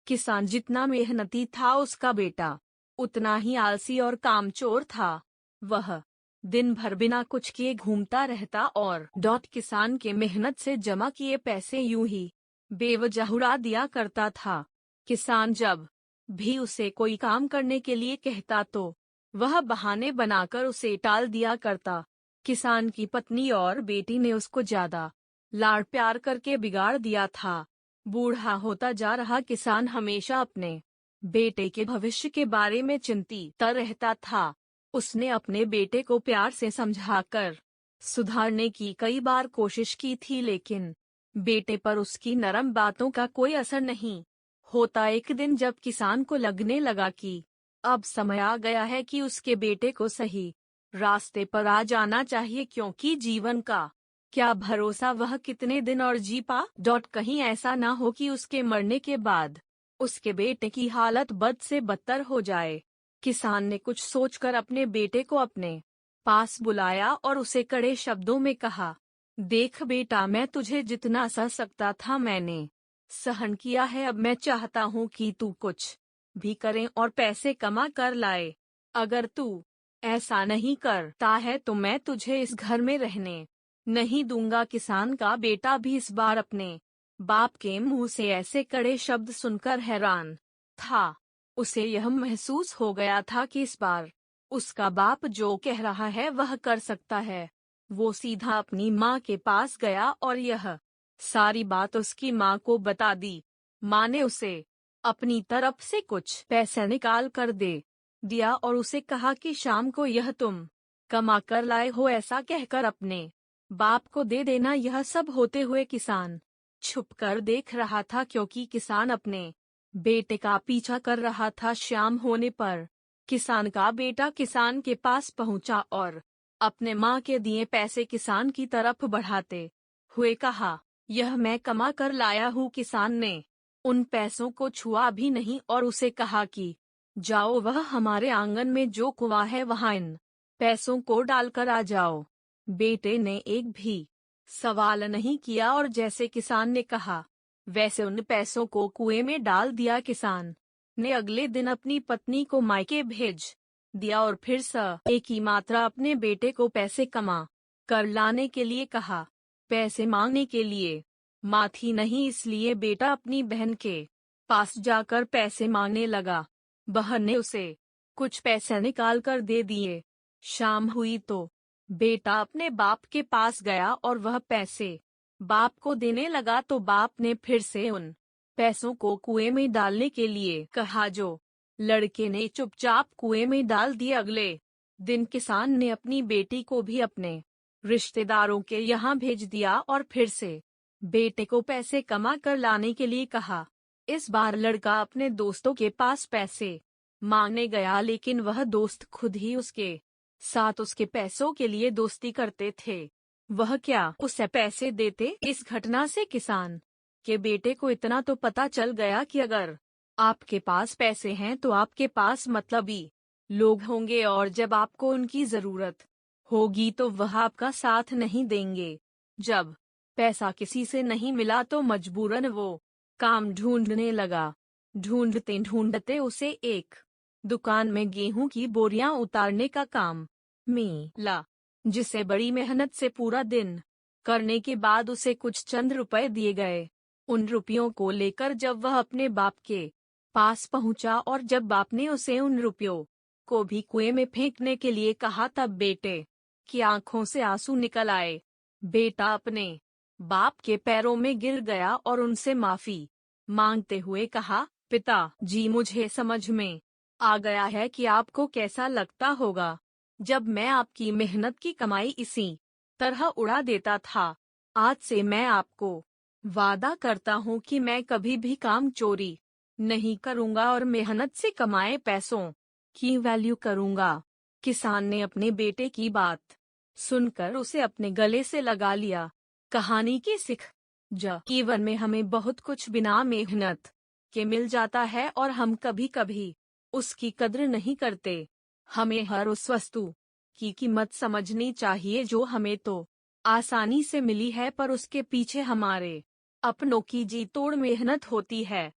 किसान जितना मेहनती था उसका बेटा उतना ही आलसी और कामचोर था। वह दिन भर बिना कुछ किए घूमता रहता और किसान के मेहनत से जमा किए पैसे यूं ही बेवजह उड़ा दिया करता था। किसान जब भी उसे कोई काम करने के लिए कहता तो वह बहाने बनाकर उसे टाल दिया करता। किसान की पत्नी और बेटी ने उसको ज्यादा लाड प्यार करके बिगाड़ दिया था। बूढ़ा होता जा रहा किसान हमेशा अपने बेटे के भविष्य के बारे में चिंतित रहता था। उसने अपने बेटे को प्यार से समझाकर सुधारने की कई बार कोशिश की थी, लेकिन बेटे पर उसकी नरम बातों का कोई असर नहीं होता। एक दिन जब किसान को लगने लगा कि अब समय आ गया है कि उसके बेटे को सही रास्ते पर आ जाना चाहिए, क्योंकि जीवन का क्या भरोसा वह कितने दिन और जी पा। कहीं ऐसा ना हो कि उसके मरने के बाद उसके बेटे की हालत बद से बदतर हो जाए। किसान ने कुछ सोचकर अपने बेटे को अपने पास बुलाया और उसे कड़े शब्दों में कहा, देख बेटा, मैं तुझे जितना सह सकता था मैंने सहन किया है। अब मैं चाहता हूँ कि तू कुछ भी करे और पैसे कमा कर लाए। अगर तू ऐसा नहीं करता है तो मैं तुझे इस घर में रहने नहीं दूंगा। किसान का बेटा भी इस बार अपने बाप के मुंह से ऐसे कड़े शब्द सुनकर हैरान था। उसे यह महसूस हो गया था कि इस बार उसका बाप जो कह रहा है वह कर सकता है। वो सीधा अपनी माँ के पास गया और यह सारी बात उसकी माँ को बता दी। माँ ने उसे अपनी तरफ से कुछ पैसे निकाल कर दे दिया और उसे कहा कि शाम को यह तुम कमा कर लाए हो ऐसा कहकर अपने बाप को दे देना। यह सब होते हुए किसान छुपकर देख रहा था, क्योंकि किसान अपने बेटे का पीछा कर रहा था। शाम होने पर किसान का बेटा किसान के पास पहुंचा और अपने माँ के दिए पैसे किसान की तरफ बढ़ाते हुए कहा, यह मैं कमा कर लाया हूँ। किसान ने उन पैसों को छुआ भी नहीं और उसे कहा कि जाओ, वह हमारे आंगन में जो कुआं है वहां इन पैसों को डालकर आ जाओ। बेटे ने एक भी सवाल नहीं किया और जैसे किसान ने कहा वैसे उन पैसों को कुएं में डाल दिया। किसान ने अगले दिन अपनी पत्नी को मायके भेज दिया और फिर से एक ही मात्रा अपने बेटे को पैसे कमा कर लाने के लिए कहा। पैसे मांगने के लिए माँ थी नहीं, इसलिए बेटा अपनी बहन के पास जाकर पैसे मांगने लगा। बहन ने उसे कुछ पैसे निकाल कर दे दिए। शाम हुई तो बेटा अपने बाप के पास गया और वह पैसे बाप को देने लगा तो बाप ने फिर से उन पैसों को कुएं में डालने के लिए कहा, जो लड़के ने चुपचाप कुएं में डाल दिए। अगले दिन किसान ने अपनी बेटी को भी अपने रिश्तेदारों के यहाँ भेज दिया और फिर से बेटे को पैसे कमा कर लाने के लिए कहा। इस बार लड़का अपने दोस्तों के पास पैसे मांगने गया, लेकिन वह दोस्त खुद ही उसके साथ उसके पैसों के लिए दोस्ती करते थे। वह क्या उसे पैसे देते। इस घटना से किसान के बेटे को इतना तो पता चल गया कि अगर आपके पास पैसे हैं तो आपके पास मतलबी लोग होंगे और जब आपको उनकी जरूरत होगी तो वह आपका साथ नहीं देंगे। जब पैसा किसी से नहीं मिला तो मजबूरन वो काम ढूंढने लगा। ढूंढते ढूंढते उसे एक दुकान में गेहूं की बोरियां उतारने का काम मिला, जिसे बड़ी मेहनत से पूरा दिन करने के बाद उसे कुछ चंद रुपए दिए गए। उन रुपयों को लेकर जब वह अपने बाप के पास पहुंचा और जब बाप ने उसे उन रुपयों को भी कुएं में फेंकने के लिए कहा तब बेटे की आंखों से आंसू निकल आए। बेटा अपने बाप के पैरों में गिर गया और उनसे माफी मांगते हुए कहा, पिता जी, मुझे समझ में आ गया है कि आपको कैसा लगता होगा जब मैं आपकी मेहनत की कमाई इसी तरह उड़ा देता था। आज से मैं आपको वादा करता हूँ कि मैं कभी भी काम चोरी नहीं करूँगा और मेहनत से कमाए पैसों की वैल्यू करूँगा। किसान ने अपने बेटे की बात सुनकर उसे अपने गले से लगा लिया। कहानी की सीख, जीवन में हमें बहुत कुछ बिना मेहनत के मिल जाता है और हम कभी कभी उसकी कद्र नहीं करते। हमें हर उस वस्तु की कीमत समझनी चाहिए जो हमें तो आसानी से मिली है, पर उसके पीछे हमारे अपनों की जी तोड़ मेहनत होती है।